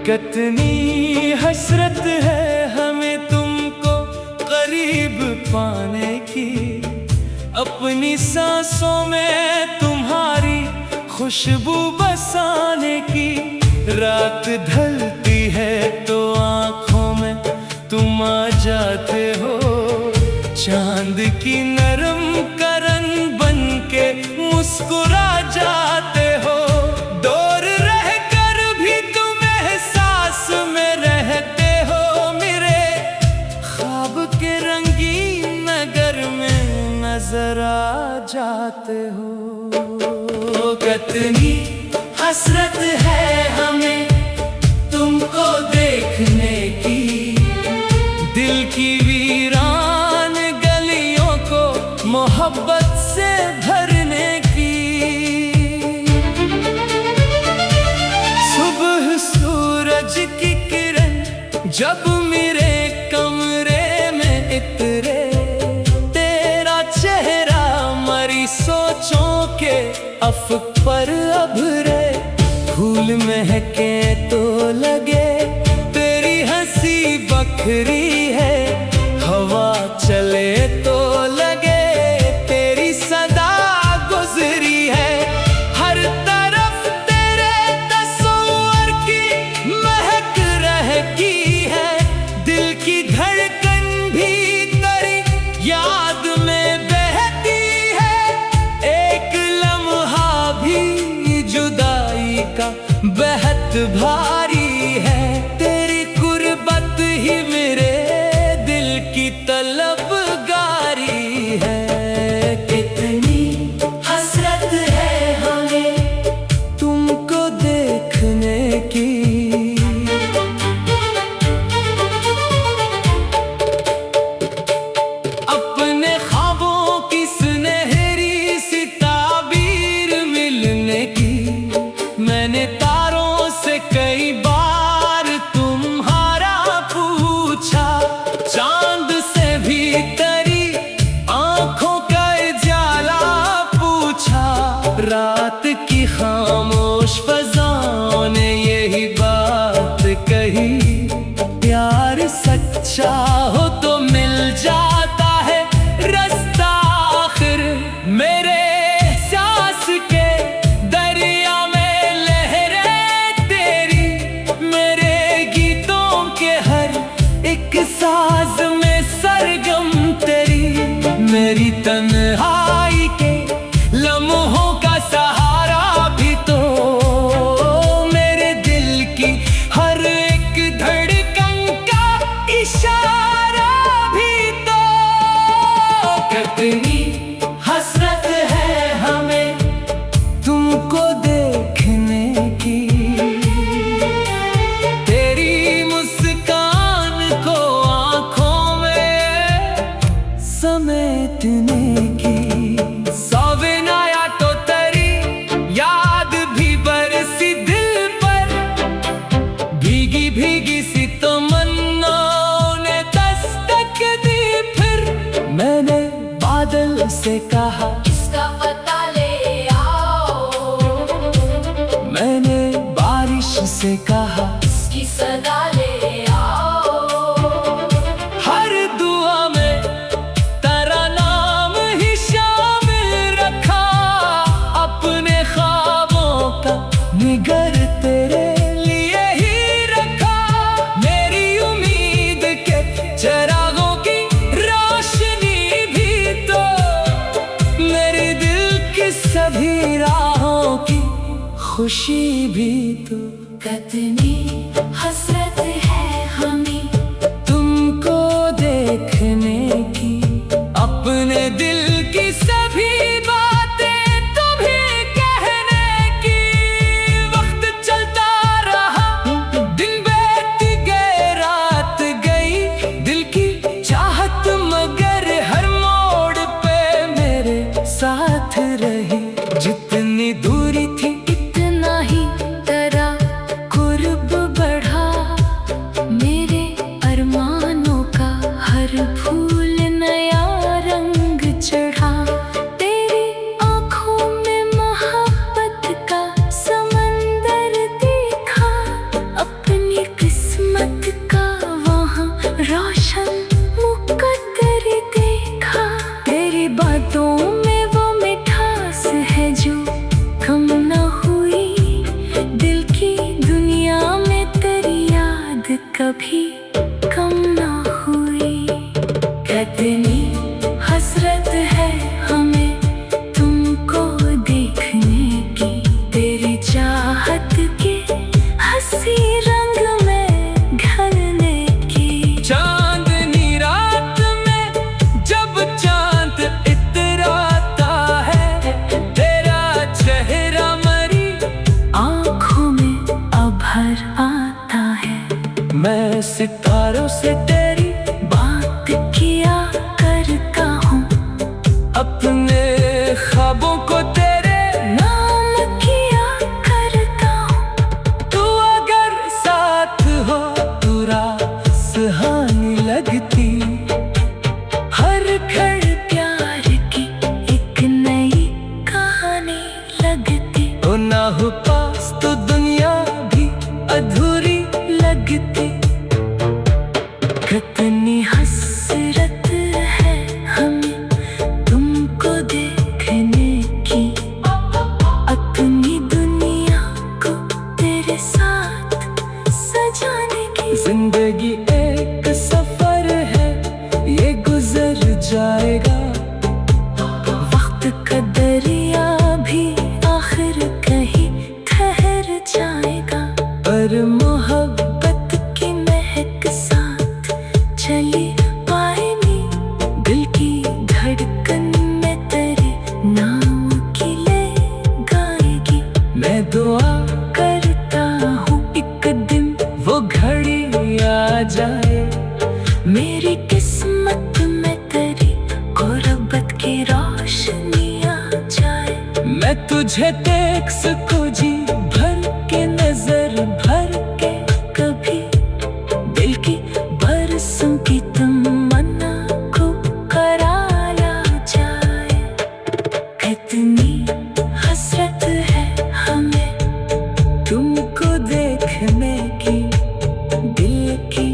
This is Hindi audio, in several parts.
कितनी हसरत है हमें तुमको करीब पाने की, अपनी सांसों में तुम्हारी खुशबू बसाने की। रात ढलती है तो आँखों में तुम आ जाते हो, चांद की नरम करन बन के मुस्कुरा जाते हो। दूर रहकर भी तुम एहसास में रहते हो, मेरे ख्वाब के रंगीन नगर में नजर आ जाते हो। कितनी हसरत है हमें तुमको देखने की, दिल की वीरान गलियों को मोहब्बत से भरने की। सुबह सूरज की किरण जब मेरे कमरे में इतरे, तेरा चेहरा मरी सोचों के अफक पर अभरे। फूल महके तो लगे तेरी हंसी बखरी है, हवा चले तो लगे तेरी सदा गुजरी है। हर तरफ तेरे तस्वीर की महक रहती है, दिल की धड़कन भी तेरी याद में बहती है। एक लम्हा भी जुदाई का बेहद भारी है, तेरी कुर्बत ही मेरे दिल की तलबगारी है। कितनी हसरत है हमें तुमको देखने की। अपने ख्वाबों की सुनहरी सी ताबीर मिलने की, मैंने तारों से कई बार तुम्हारा पूछा। चांद से भी तेरी आंखों का उजाला पूछा। रात की खामोश फज़ाओं ने यही बात कही, प्यार सच्चा हो तो मिल जाता है रास्ता आखिर। मेरे सांस के दरिया में लहरें तेरी, मेरे गीतों के हर एक साज में सरगम तेरी। मेरी तन्हाई के लम्हों का सहारा भी तो, मेरे दिल की हर एक धड़कन का इशारा भी तो। कितनी हसरत है हमें तुमको देखने की, तेरी मुस्कान को आँखों में समेटने की। सवेनाया तो तेरी याद भी बरसी दिल पर, भीगी भीगी सी तमन्नाओं ने दस्तक दी फिर। मैंने बादल से कहा इसका पता ले आओ, मैंने बारिश से कहा इसकी सदा ले आओ। हर दुआ में तेरा नाम ही शामिल रखा, अपने ख्वाबों का निगर तेरे लिए ही रखा। मेरी उम्मीद के चिरागों की रोशनी भी तो, मेरे दिल की सभी राहों की खुशी भी तो। कितनी हसरत है हमें तुमको देखने की, अपने दिल की सभी बातें तुम्हें कहने की। वक्त चलता रहा, दिन बीत गए, रात गई, दिल की चाहत मगर हर मोड़ पे मेरे साथ रही। जितनी दूरी थी इतना ही तेरा कुर्ब बढ़ा, कभी कम ना हुई। कितनी हसरत है हमें तुमको देखने की, तेरी चाहत के हंसी रंग में ढलने की। चांदनी रात में जब चांद इतराता है, तेरा चेहरा मरी आँखों में अभर आता है। मैं सितारों से तेरी बात किया करता हूँ, अपने ख्वाबों को तेरे नाम किया करता हूँ। तू अगर साथ हो तू रात सुहानी लगती। हर घड़ी प्यार की एक नई कहानी लगती। ओ ना हो पास तो दुनिया भी अधूरी लगती। कितनी हसरत है हमें तुमको देखने की, अपनी दुनिया को तेरे साथ सजाने की। जिंदगी एक सफर है, ये गुजर जाएगा। वक्त का दरिया भी आखिर कहीं ठहर जाएगा। पर मोहब्बत की महक साथ चली आएगी, दिल की धड़कन में तेरे नाम की ले गाएगी। मैं दुआ करता हूँ एक दिन वो घड़ी आ जाए, मेरी किस्मत में तेरी गुर्बत की रोशनी आ जाए। मैं तुझे देख सकूं जी भर के, नजर भर के। कभी दिल की बरसों की तमन्ना को कराया जाए। कितनी हसरत है हमें तुमको देखने की, दिल की।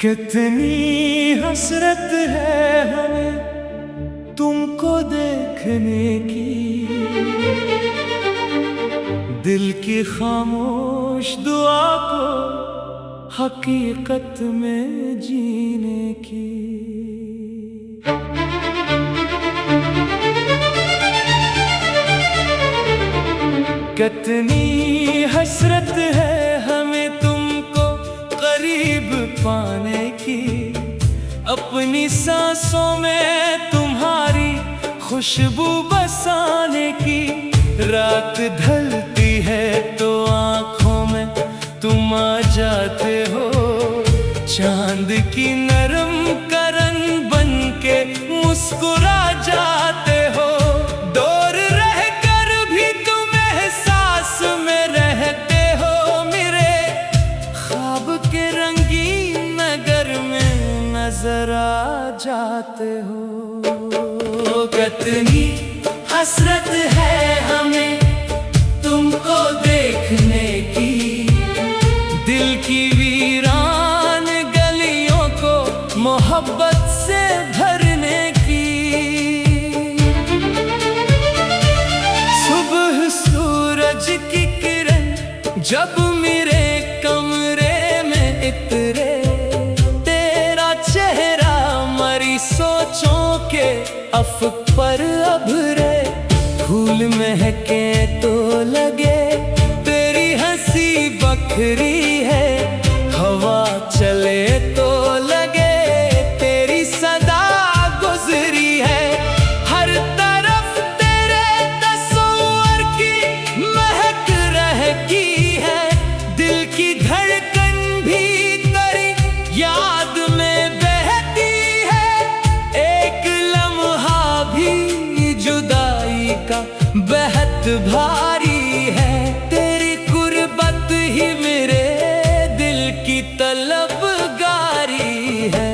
कितनी हसरत है हमें तुमको देखने की, दिल की खामोश दुआ को हकीकत में जीने की। कितनी हसरत है हमें तुमको करीब पाने की, अपनी सांसों में तुम्हारी खुशबू बसाने की। रात ढलती है तो आँखों में तुम आ जाते हो, चांद की नरम करन बन के मुस्कुरा जाते हो। दूर रह कर भी तुम एहसास में रहते हो, मेरे ख्वाब के रंगीन नगर में नजर आ जाते हो। कितनी हसरत है हमें तुमको देखने की, दिल की वीरान गलियों को मोहब्बत से भरने की। सुबह सूरज की किरण जब मेरे कमरे में इतरे, तेरा चेहरा मरी सोचों के अफक पर अभरे। फूल महके तो लगे तेरी हंसी बखरी है, हवा चले तो लगे तेरी सदा गुजरी है। हर तरफ तेरे तस्वीर की महक रहती है, दिल की धड़कन भी तेरी याद में बहती है। एक लम्हा भी जुदाई का बेहद भारी है, तेरी गुर्बत ही मेरे दिल की तलबगारी है।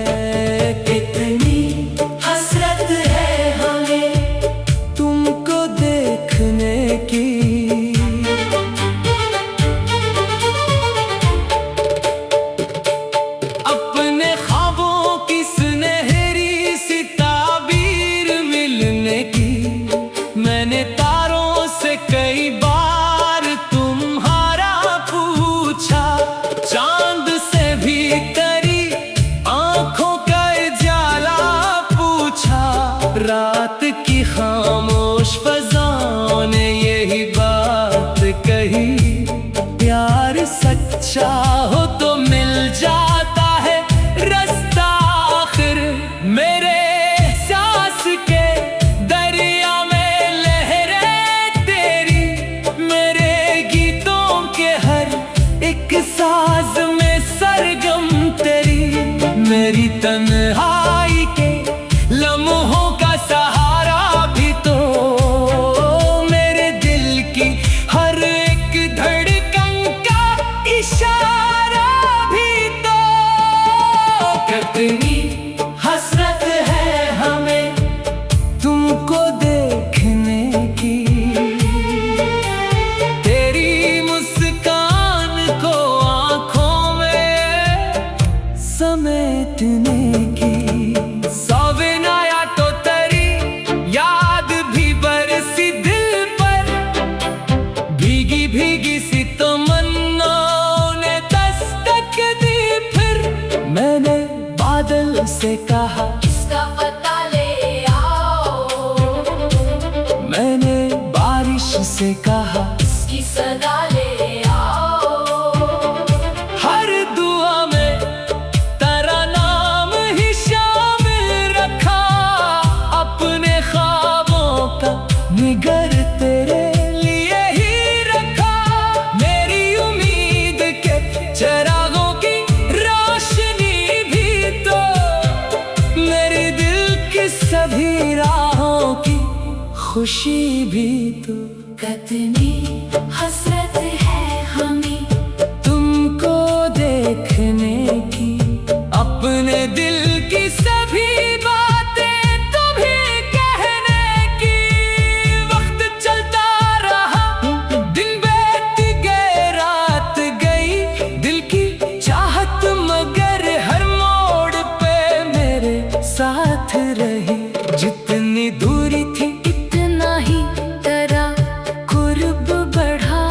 कितनी हसरत है हमें तुमको देखने की, अपने ख्वाबों की सुनहरी सी ताबीर मिलने की। मैंने तारों से कई रात की खामोश फज़ाओं ने यही बात कही, प्यार सच्चा हो तो मिल जाता है रास्ता आखिर। मेरे एहसास के दरिया में लहरें तेरी, मेरे गीतों के हर एक साज में सरगम तेरी। मेरी तन्हाई के लम्हों का सहारा भी तो, मेरे दिल की हर एक धड़कन का इशारा भी तो। कितनी हसरत है हमें तुमको देखने की, तेरी मुस्कान को आंखों में समेटने की। सविनाया तो तेरी याद भी बरसी दिल पर, भीगी भीगी सी तमन्नाओं ने दस्तक दी फिर। मैंने बादल से कहा इसका पता ले आओ, मैंने बारिश से कहा इसकी सदा ले आओ। हर दुआ में तेरा नाम ही शामिल रखा, अपने ख्वाबों का निगर तेरे लिए ही रखा। मेरी उम्मीद के चिरागों की रोशनी भी तो, मेरे दिल की सभी राहों की खुशी भी तो। कितनी हसरत है हमें तुमको देखने की, अपने दिल की सभी बातें तुम्हें कहने की। वक्त चलता रहा, दिन बीत गए, रात गई, दिल की चाहत मगर हर मोड़ पे मेरे साथ रही। जितनी दूरी थी इतना ही तेरा कुर्ब बढ़ा,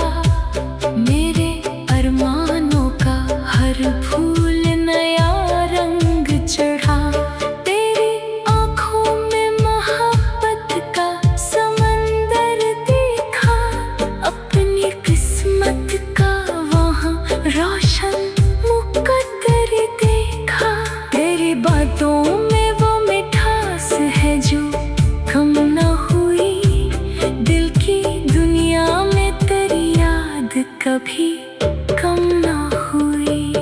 मेरे अरमानों का हर फूल नया रंग चढ़ा। तेरी आँखों में मोहब्बत का समंदर देखा, अपनी किस्मत का वहाँ रोशन मुकद्दर देखा। तेरी बातों में वो मिठास है जो कम न हुई, दिल की दुनिया में तेरी याद कभी कम न हुई।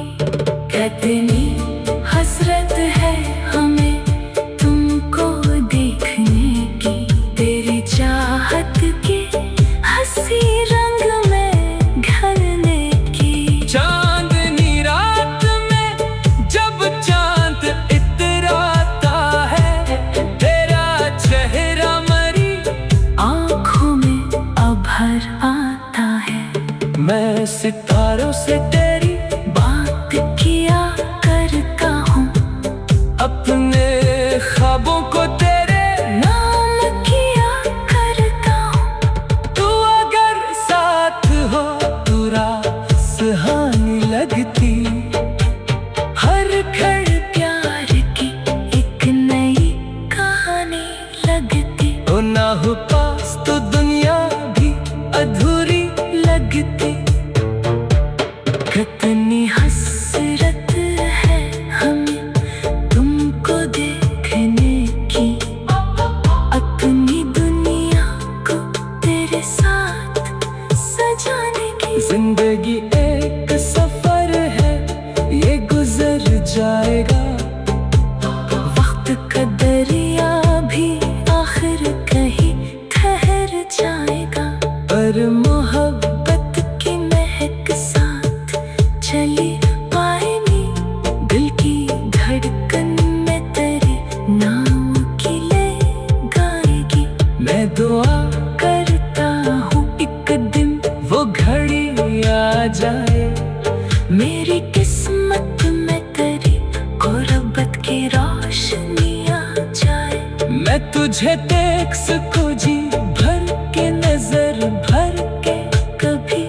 कितनी हसरत है हमें तुमको देखने की, तेरी चाहत के हंसी रंग में ढलने की। चांदनी रात में जब चांद इतराता है, तेरा चेहरा मरी आँखों में अभर आता है। मैं सितारों से तेरी बात किया करता हूँ, अपने ख्वाबों को तेरे नाम किया करता हूँ। तू अगर साथ हो तू राह सुहानी लगती, हर घड़ी प्यार की एक नई कहानी लगती। ओ ना हो पास तो दुनिया भी अधूरी लगती। कितनी हसरत है हमें तुमको देखने की, अपनी दुनिया को तेरे साथ सजाने की। जिंदगी एक सफर है, ये गुजर जाएगा। वक्त का दरिया भी आखिर कहीं ठहर जाएगा, पर मोहब्बत की महक साथ चली पाएगी। दिल की धड़कन में तेरे नाम की ले गाएगी। मैं दुआ करता हूँ एक दिन वो घड़ी आ जाए, मेरी किस्मत में तेरी गुर्बत की रोशनी आ जाए। मैं तुझे देख सकूं जी भर के, नजर भर के। कभी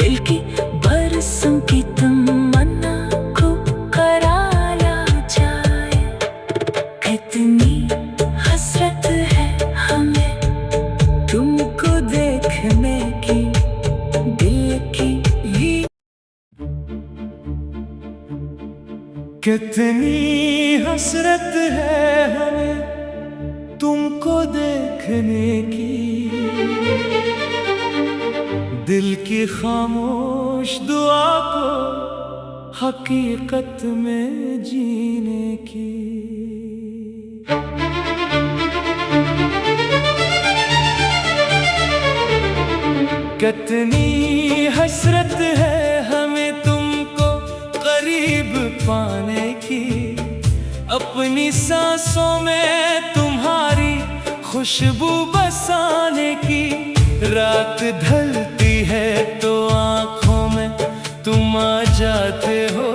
दिल की बरसों की तमन्ना को कराया जाए। कितनी हसरत कितनी हसरत है हमें तुमको देखने की, दिल की खामोश दुआ को हकीकत में जीने की। कितनी हसरत है हमें तुमको करीब पाने की, अपनी सांसों में तुम्हारी खुशबू बसाने की। रात ढलती है तो आँखों में तुम आ जाते हो,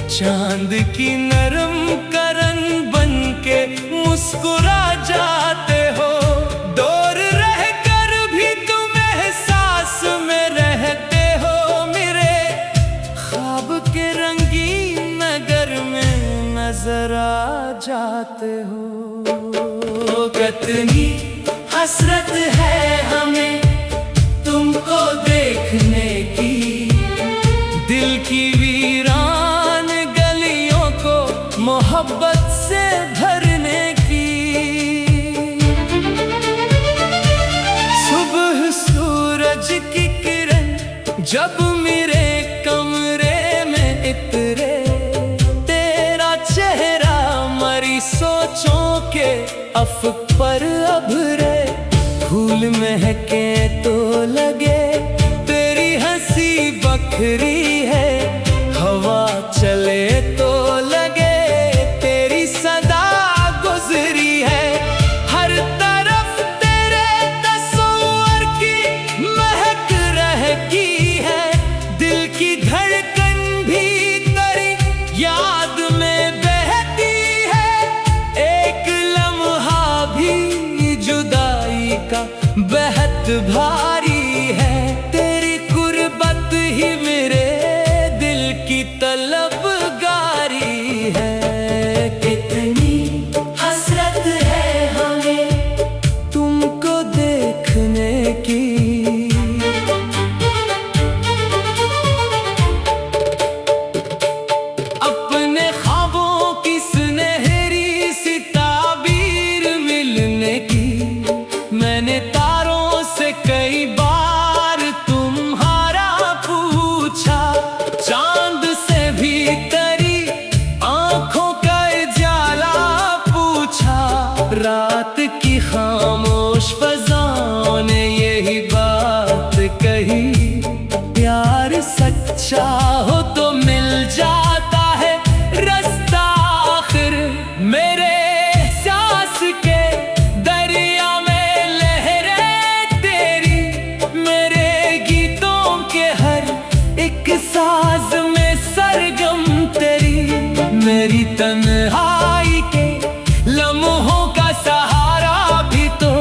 चांद की नरम करन बन के मुस्कुरा जाते हो। दूर रह कर भी तुम एहसास में रहते हो, मेरे ख्वाब के रंगीन नगर में नजर आ जाते हो। कितनी हसरत है हमें तुमको देखने की, दिल की वीरान गलियों को मोहब्बत से भरने की। सुबह सूरज की किरण जब मेरे कमरे में इतरे, तेरा चेहरा मरी सोचों के अफक पर अभरे। फूल महके तो लगे तेरी हंसी बखरी है, हवा चले तो लगे तेरी सदा गुजरी है। हर तरफ तेरे तस्वीर की महक रहती है, दिल की धड़कन भी तेरी याद में बहती है। एक लम्हा भी जुदाई का बेहद भारी है, तेरी कुर्बत ही मेरे दिल की तलबगारी है। कितनी हसरत है हमें तुमको देखने की। अपने ख्वाबों की सुनहरी सी ताबीर मिलने की, मैंने तारों से कई बार तुम्हारा पूछा। चांद से भी तेरी आंखों का उजाला पूछा। रात की खामोश फज़ाओं ने यही बात कही, प्यार सच्चा हो तो मिल जाता है रास्ता आखिर। मेरे सांस के दरिया में लहरें तेरी, मेरे गीतों के हर एक साज में सरगम तेरी। मेरी तन्हाई के लम्हों का सहारा भी तो,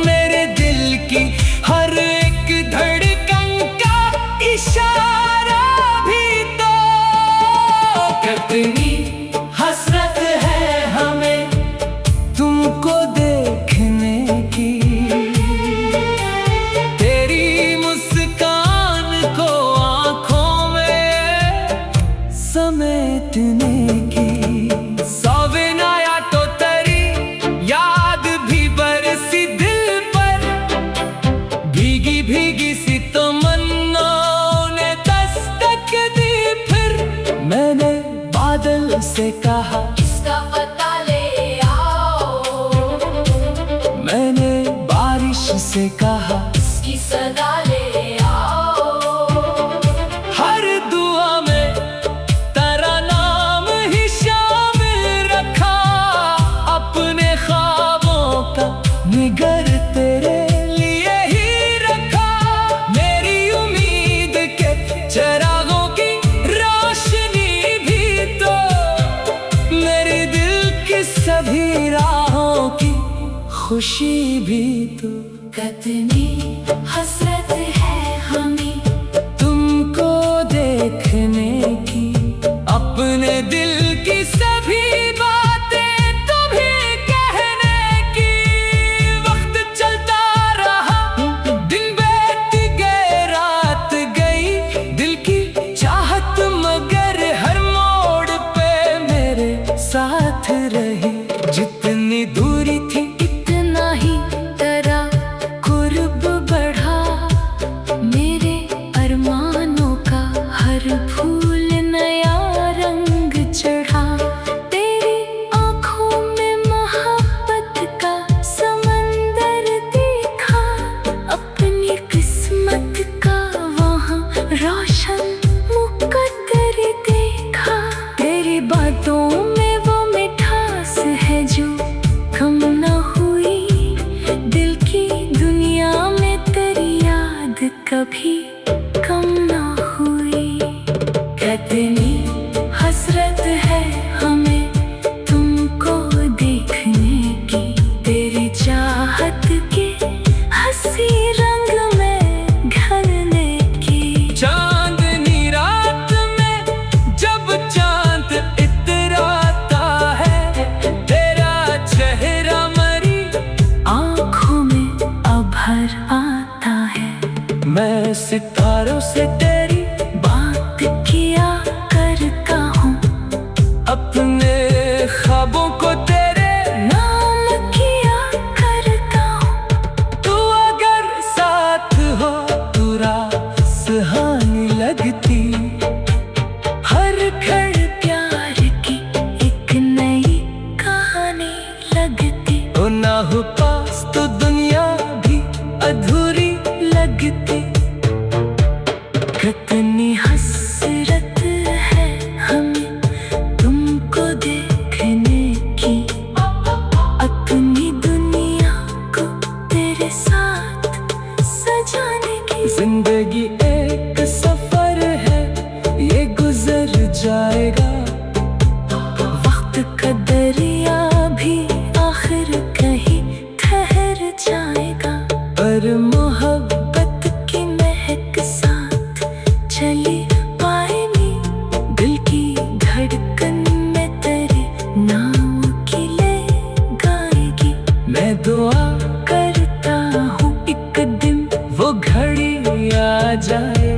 मेरे दिल की हर एक धड़कन का इशारा भी तो। कितनी हसरत है हमें तुमको देखने की, तेरी मुस्कान को आँखों में समेटने की। सविनाया तो तेरी याद भी बरसी दिल पर, भीगी भीगी सी तमन्नाओं ने दस्तक दी फिर। मैंने बादल से कहा इसका पता ले आओ, मैंने बारिश से कहा इसकी सदा ले आओ। हर दुआ में तेरा नाम ही शामिल रखा, अपने ख्वाबों का निगर तेरे लिए ही रखा। मेरी उम्मीद के चिरागों की रोशनी भी तो, मेरे दिल की सभी राहों की खुशी भी तो। कितनी हसरत है हमें तुमको देखने की, अपने दिल की सभी बातें तुम्हें कहने की। वक्त चलता रहा, दिन बीत गए, रात गई, दिल की चाहत मगर हर मोड़ मैं सितारों से तेरी बात किया करता हूँ, अपने ख्वाबों को तेरे नाम किया करता हूँ। तू अगर साथ हो तू राह सुहानी लगती। हर घड़ी प्यार की एक नई कहानी लगती। ओ ना हो पास तो दुनिया भी अधूरी लगती। कितनी हसरत है हमें तुमको देखने की, अपनी दुनिया को तेरे साथ सजाने की। जिंदगी एक सफर है, ये गुजर जाएगा। वक्त का दरिया भी आखिर कहीं ठहर जाएगा। पर मोहब्बत की महक साथ चली पाएगी। दिल की धड़कन में तेरे नाम की ले गाएगी। मैं दुआ करता हूँ एक दिन वो घड़ी आ जाए,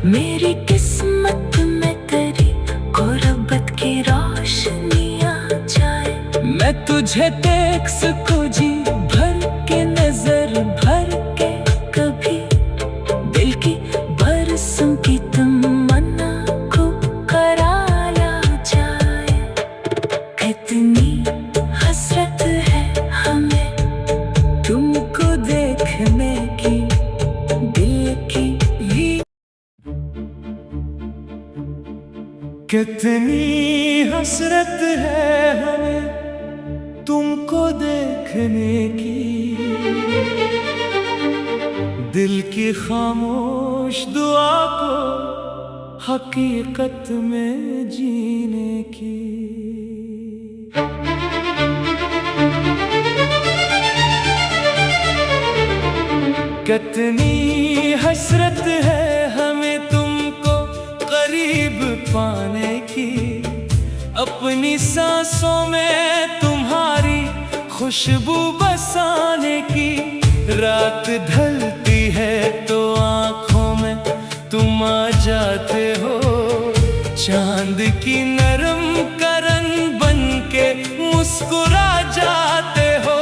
मेरी किस्मत में तेरी गुर्बत की रोशनी आ जाए। मैं तुझे देख सकूं जी भर के, नजर भर के। कभी दिल की बरसों की तमन्ना को कराया जाए। कितनी हसरत है हमें तुमको देखने की, दिल की भी। कितनी हसरत है हमें तुमको देखने की, दिल की खामोश दुआ को हकीकत में जीने की। कितनी हसरत है हमें तुमको करीब पाने की, अपनी सांसों में तुम्हारी खुशबू बसाने की। रात ढलती है तो आँखों में तुम आ जाते हो, चांद की नरम करन बन के मुस्कुरा जाते हो।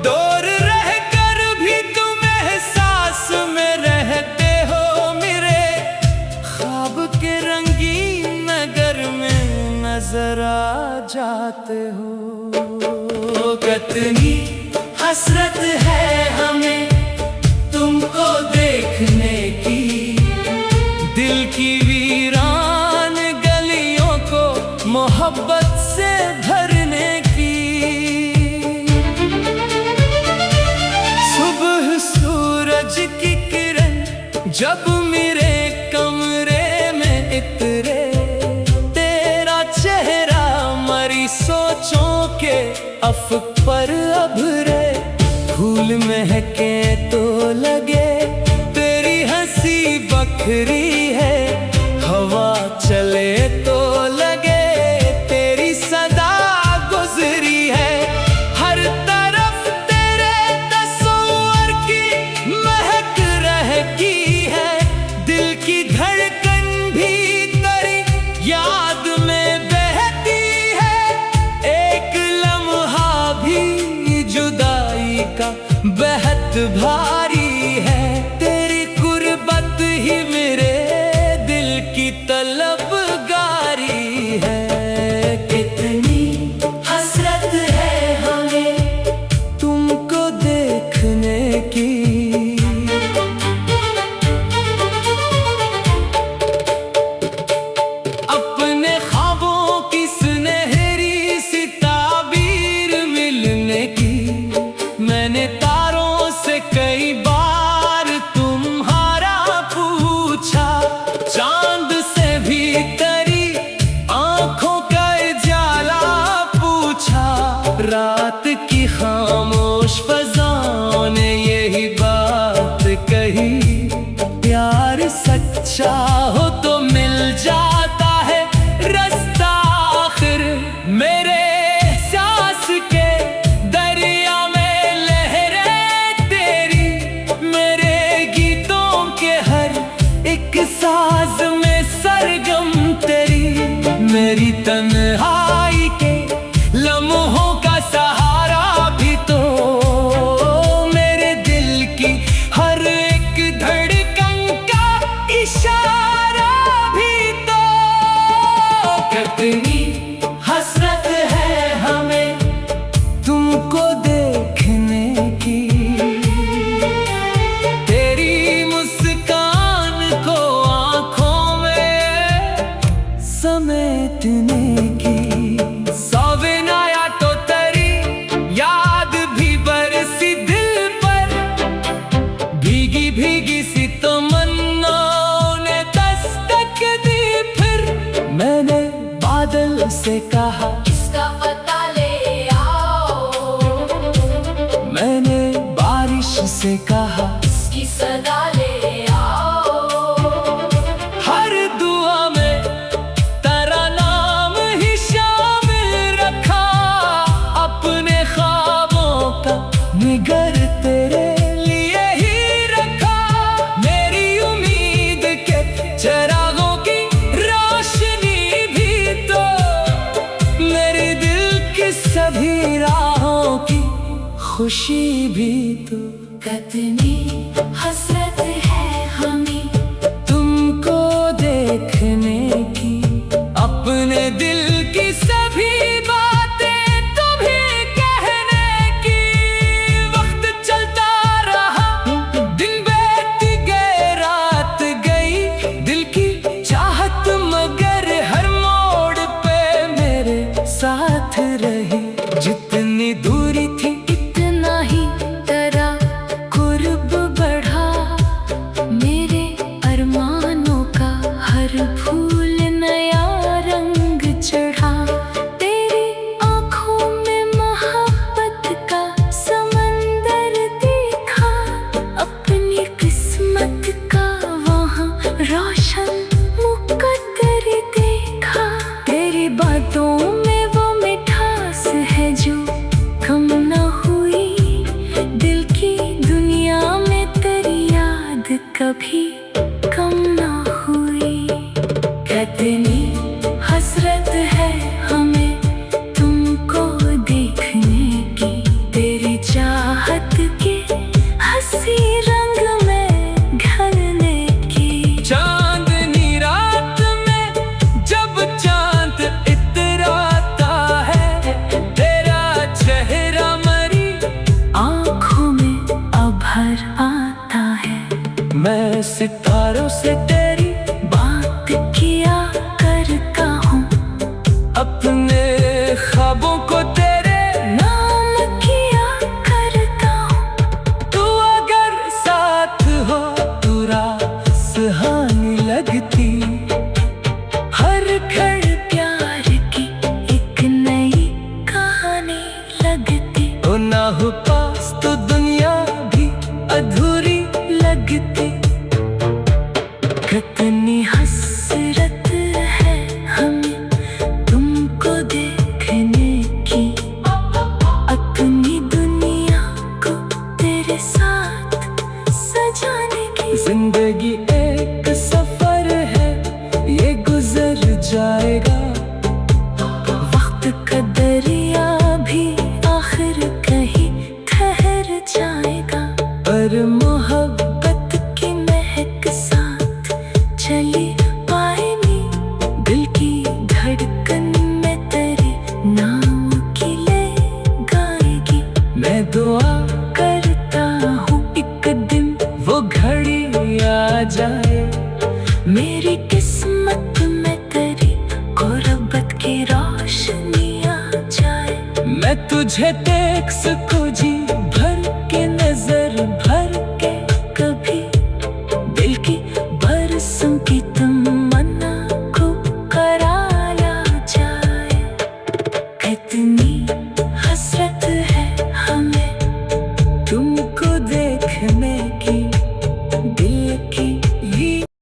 दूर रह कर भी तुम एहसास में रहते हो, मेरे ख्वाब के रंगीन नगर में नजर आ जाते हो। कितनी हसरत है हमें तुमको देखने की, दिल की वीरान गलियों को मोहब्बत से भरने की। सुबह सूरज की किरण जब मेरे कमरे में इतरे, तेरा चेहरा मरी सोचों के अफक पर अभरे। फूल महके तो लगे तेरी हंसी बखरी है, हवा चले तो लगे तेरी सदा गुजरी है। हर तरफ तेरे तस्वीर की महक रहती है, दिल की धड़कन भी तेरी याद में बहती है। एक लम्हा भी जुदाई का बेहद भारी है, तेरी गुर्बत ही मेरे दिल की तलबगारी है। कितनी हसरत है हमें तुमको देखने की, अपने ख्वाबों की सुनहरी सी ताबीर मिलने की। मैंने तारों से कई बार तुम्हारा पूछा, चांद से भी तेरी आंखों का उजाला पूछा। रात की खामोश फज़ाओं ने यही बात कही, प्यार सच्चा हो तो मिल जाता है रास्ता आखिर। मेरे सांस के दरिया में लहरें तेरी, मेरे गीतों से कहा इसका पता ले आओ। मैंने बारिश से कहा इसकी सदा ले आओ। हर दुआ में तेरा नाम ही शामिल रखा, अपने ख्वाबों का निगर तेरे लिए ही रखा। मेरी उम्मीद के चिरागों की रोशनी भी तो, मेरे दिल की सभी राहों की खुशी भी तो। कितनी हसरत है हमें तुमको देखने की, अपने दिल की सभी बातें तुम्हें कहने की। वक्त चलता रहा, दिन बीत गए, रात गई, दिल की चाहत मगर हर मोड़ पे मेरे साथ रही। जितनी दूरी थी इतना ही तेरा कुर्ब बढ़ा, मेरे अरमानों का हर फूल नया रंग चढ़ा। तेरी आँखों में मोहब्बत का समंदर देखा, अपनी किस्मत का वहाँ रोशन मुकद्दर देखा। तेरी बातों में वो मिठास है जो कम न हुई, दिल की दुनिया में तेरी याद कभी कम न हुई। कितनी हसरत है हमें तुमको देखने की, तेरी चाहत के हंसी रंग में ढलने की। चांदनी रात में जब चांद इतराता है, तेरा चेहरा मरी आँखों में अभर आता है। मैं सितारों से तेरी बात किया करता हूँ, अपने ख्वाबों को तेरे नाम किया करता हूँ। तू अगर साथ हो तू राह सुहानी लगती। हर घड़ प्यार की एक नई कहानी लगती। ओ ना हो पास तो दुनिया भी अधूरी लगती। कितनी हसरत है हमें तुमको देखने की, अपनी दुनिया को तेरे साथ सजाने की। जिंदगी एक सफर है, ये गुजर जाएगा। वक्त का दरिया भी आखिर कहीं ठहर जाएगा, पर मोहब्बत की महक साथ चली पाएगी। दिल की धड़कन में तेरे नाम की ले गाएगी। मैं दुआ करता हूँ एक दिन वो घड़ी आ जाए, मेरी किस्मत में तेरी गुर्बत की रोशनी आ जाए। मैं तुझे देख सकूं जी भर के, नजर भर के कभी दिल की बरसों की तमन्ना को कराया जाए। कितनी